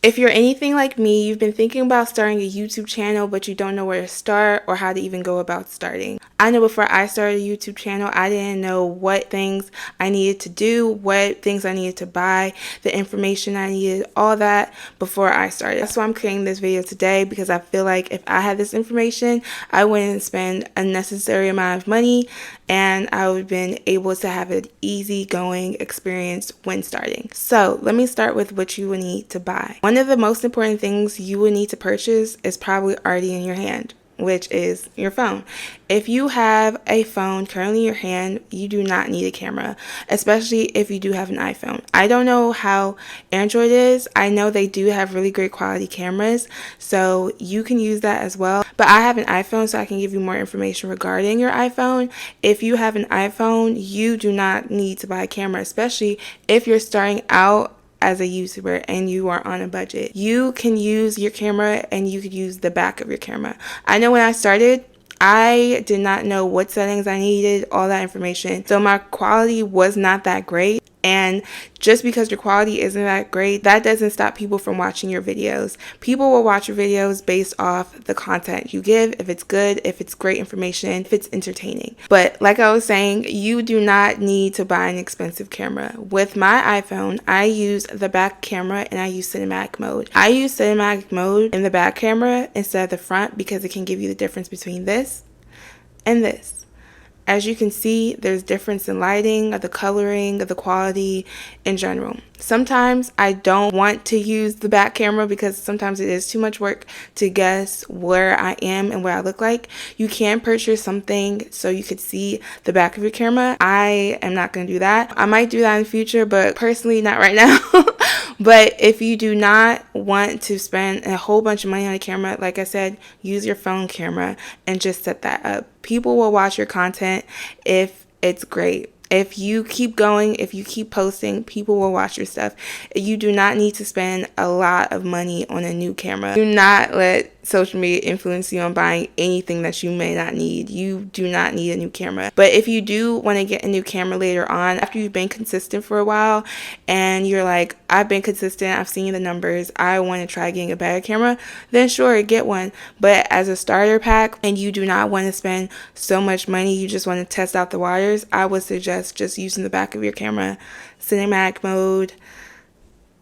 If you're anything like me, you've been thinking about starting a YouTube channel, but you don't know where to start or how to even go about starting. I know before I started a YouTube channel, I didn't know what things I needed to do, what things I needed to buy, the information I needed, all that before I started. That's why I'm creating this video today, because I feel like if I had this information, I wouldn't spend a necessary amount of money and I would have been able to have an easygoing experience when starting. So let me start with what you would need to buy. One of the most important things you would need to purchase is probably already in your hand, which is your phone. If you have a phone currently in your hand, you do not need a camera, especially if you do have an iPhone. I don't know how Android is. I know they do have really great quality cameras, so you can use that as well. But I have an iPhone, so I can give you more information regarding your iPhone. If you have an iPhone, you do not need to buy a camera, especially if you're starting out as a YouTuber and you are on a budget. You can use your camera and you could use the back of your camera. I know when I started, I did not know what settings I needed, all that information. So my quality was not that great. And just because your quality isn't that great, that doesn't stop people from watching your videos. People will watch your videos based off the content you give, if it's good, if it's great information, if it's entertaining. But like I was saying, you do not need to buy an expensive camera. With my iPhone, I use the back camera and I use cinematic mode. I use cinematic mode in the back camera instead of the front because it can give you the difference between this and this. As you can see, there's difference in lighting, the coloring, the quality in general. Sometimes I don't want to use the back camera because sometimes it is too much work to guess where I am and what I look like. You can purchase something so you could see the back of your camera. I am not going to do that. I might do that in the future, but personally not right now. But if you do not want to spend a whole bunch of money on a camera, like I said, use your phone camera and just set that up. People will watch your content if it's great. If you keep going, if you keep posting, people will watch your stuff. You do not need to spend a lot of money on a new camera. Do not let social media influence you on buying anything that you may not need. You do not need a new camera. But if you do want to get a new camera later on, after you've been consistent for a while and you're like, I've been consistent, I've seen the numbers, I want to try getting a better camera, then sure, get one. But as a starter pack and you do not want to spend so much money, you just want to test out the waters, I would suggest just using the back of your camera, cinematic mode.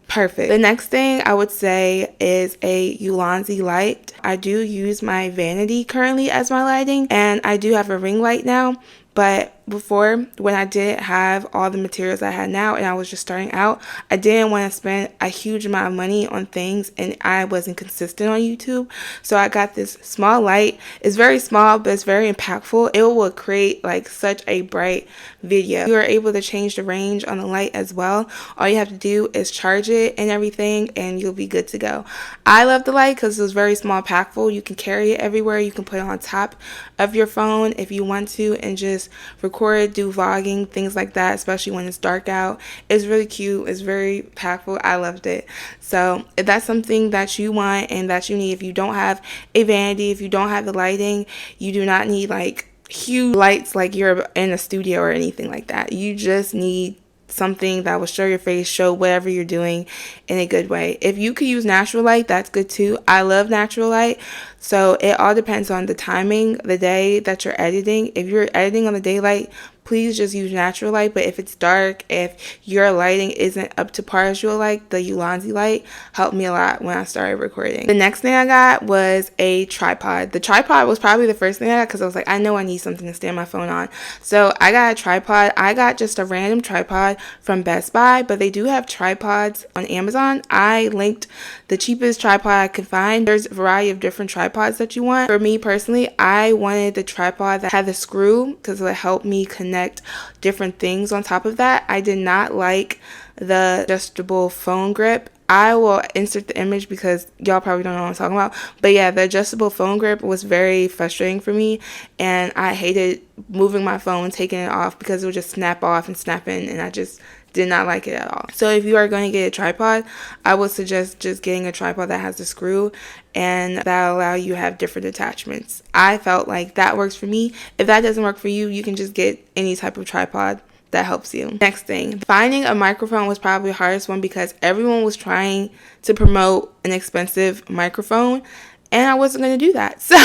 Perfect. The next thing I would say is a Vuhlandes light. I do use my vanity currently as my lighting, and I do have a ring light now. But before, when I didn't have all the materials I had now and I was just starting out, I didn't want to spend a huge amount of money on things and I wasn't consistent on YouTube. So I got this small light. It's very small, but it's very impactful. It will create like such a bright video. You are able to change the range on the light as well. All you have to do is charge it and everything and you'll be good to go. I love the light because it was very small, impactful. You can carry it everywhere. You can put it on top of your phone if you want to and just record, do vlogging, things like that, especially when it's dark out. It's really cute. It's very impactful. I loved it. So if that's something that you want and that you need, if you don't have a vanity, if you don't have the lighting, you do not need like huge lights like you're in a studio or anything like that. You just need something that will show your face, show whatever you're doing in a good way. If you could use natural light, that's good too. I love natural light. So it all depends on the timing, the day that you're editing. If you're editing on the daylight, please just use natural light. But if it's dark, if your lighting isn't up to par as you'll like, the Vuhlandes light helped me a lot when I started recording. The next thing I got was a tripod. The tripod was probably the first thing I got because I was like, I know I need something to stand my phone on. So I got a tripod. I got just a random tripod from Best Buy, but they do have tripods on Amazon. I linked the cheapest tripod I could find. There's a variety of different tripods that you want. For me personally, I wanted the tripod that had the screw because it would help me connect different things on top of that. I did not like the adjustable phone grip. I will insert the image because y'all probably don't know what I'm talking about. But yeah, the adjustable phone grip was very frustrating for me. And I hated moving my phone, taking it off because it would just snap off and snap in. And I just did not like it at all. So if you are going to get a tripod, I would suggest just getting a tripod that has the screw and that'll allow you to have different attachments. I felt like that works for me. If that doesn't work for you, you can just get any type of tripod that helps you. Next thing, finding a microphone was probably the hardest one because everyone was trying to promote an expensive microphone and I wasn't going to do that. So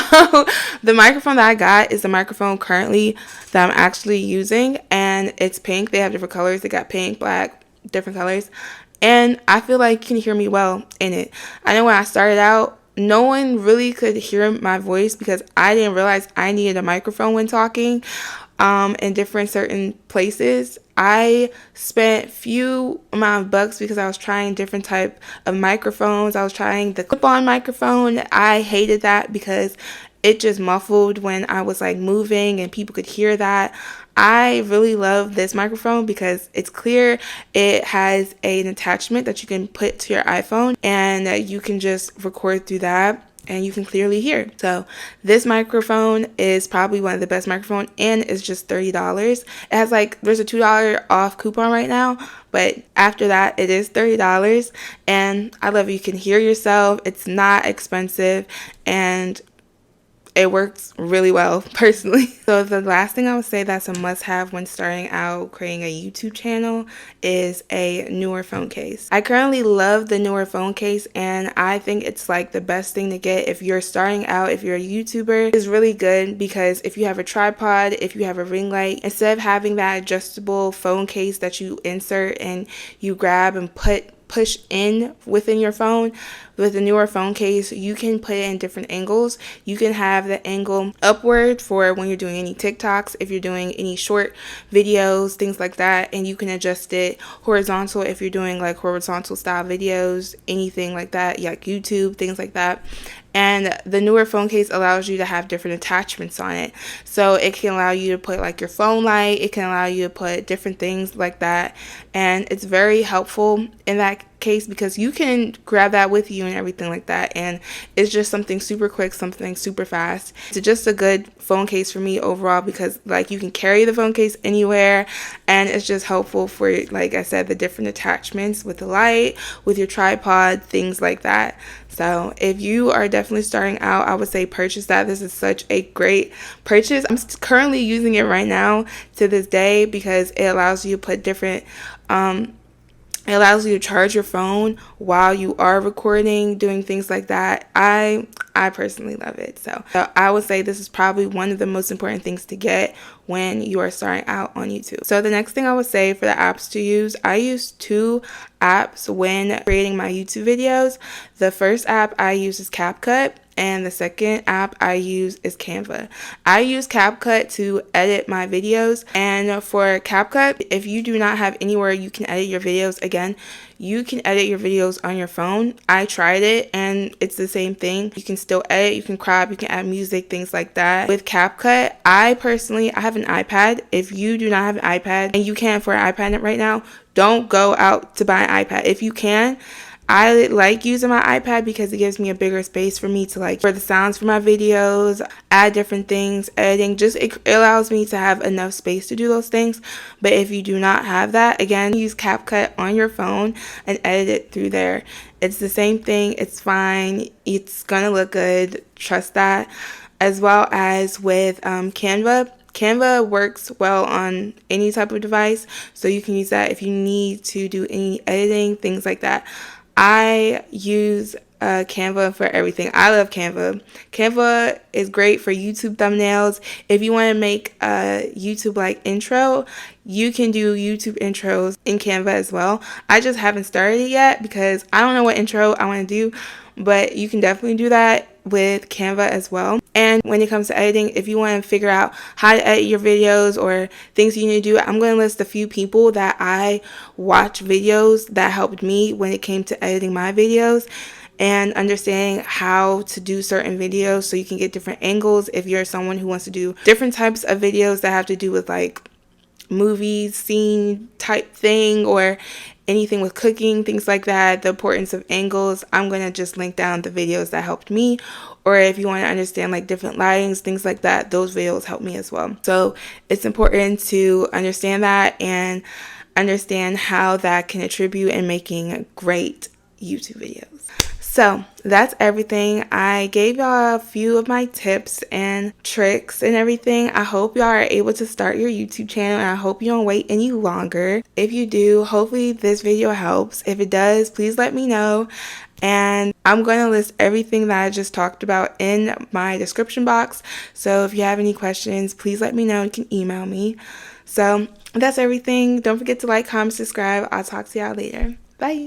the microphone that I got is the microphone currently that I'm actually using, and it's pink. They have different colors. They got pink, black, different colors, and I feel like you can hear me well in it. I know when I started out, no one really could hear my voice because I didn't realize I needed a microphone when talking in different certain places. I spent few amount of bucks because I was trying different type of microphones. I was trying the clip-on microphone. I hated that because it just muffled when I was like moving and people could hear that. I really love this microphone because it's clear. It has an attachment that you can put to your iPhone and you can just record through that and you can clearly hear. So this microphone is probably one of the best microphones, and it's just $30. It has like, there's a $2 off coupon right now, but after that it is $30, and I love it. You can hear yourself. It's not expensive and it works really well personally. So the last thing I would say that's a must-have when starting out creating a YouTube channel is a newer phone case. I currently love the newer phone case, and I think it's like the best thing to get if you're starting out, if you're a YouTuber. It's really good because if you have a tripod, if you have a ring light, instead of having that adjustable phone case that you insert and you grab and push in within your phone, with the newer phone case, you can put it in different angles. You can have the angle upward for when you're doing any TikToks, if you're doing any short videos, things like that, and you can adjust it horizontal if you're doing like horizontal style videos, anything like that, like YouTube, things like that. And the newer phone case allows you to have different attachments on it. So it can allow you to put like your phone light, it can allow you to put different things like that. And it's very helpful in that case because you can grab that with you and everything like that. And it's just something super quick, something super fast. It's just a good phone case for me overall because like you can carry the phone case anywhere, and it's just helpful for, like I said, the different attachments with the light, with your tripod, things like that. So if you are definitely starting out, I would say purchase that. This is such a great purchase. I'm currently using it right now to this day because it allows you to put different it allows you to charge your phone while you are recording, doing things like that. I personally love it. So I would say this is probably one of the most important things to get when you are starting out on YouTube. So the next thing I would say for the apps to use, I use 2 apps when creating my YouTube videos. The first app I use is CapCut, and the second app I use is Canva. I use CapCut to edit my videos, and for CapCut, if you do not have anywhere you can edit your videos, again, you can edit your videos on your phone. I tried it and it's the same thing. You can still edit, you can crop, you can add music, things like that. With CapCut, I have an iPad. If you do not have an iPad and you can't afford an iPad right now, don't go out to buy an iPad. If you can, I like using my iPad because it gives me a bigger space for me to like for the sounds for my videos, add different things, editing. Just it allows me to have enough space to do those things. But if you do not have that, again, use CapCut on your phone and edit it through there. It's the same thing. It's fine. It's gonna look good. Trust that. As well as with Canva. Canva works well on any type of device, so you can use that if you need to do any editing, things like that. I use Canva for everything. I love Canva. Canva is great for YouTube thumbnails. If you want to make a YouTube like intro, you can do YouTube intros in Canva as well. I just haven't started it yet because I don't know what intro I want to do, but you can definitely do that with Canva as well. And when it comes to editing, if you want to figure out how to edit your videos or things you need to do, I'm going to list a few people that I watch videos that helped me when it came to editing my videos and understanding how to do certain videos so you can get different angles. If you're someone who wants to do different types of videos that have to do with like movies, scene type thing, or anything with cooking, things like that, the importance of angles, I'm going to just link down the videos that helped me. Or if you want to understand like different lightings, things like that, those videos help me as well. So it's important to understand that and understand how that can attribute in making great YouTube videos. So that's everything. I gave y'all a few of my tips and tricks and everything. I hope y'all are able to start your YouTube channel, and I hope you don't wait any longer. If you do, hopefully this video helps. If it does, please let me know. And I'm going to list everything that I just talked about in my description box. So if you have any questions, please let me know. You can email me. So that's everything. Don't forget to like, comment, subscribe. I'll talk to y'all later. Bye.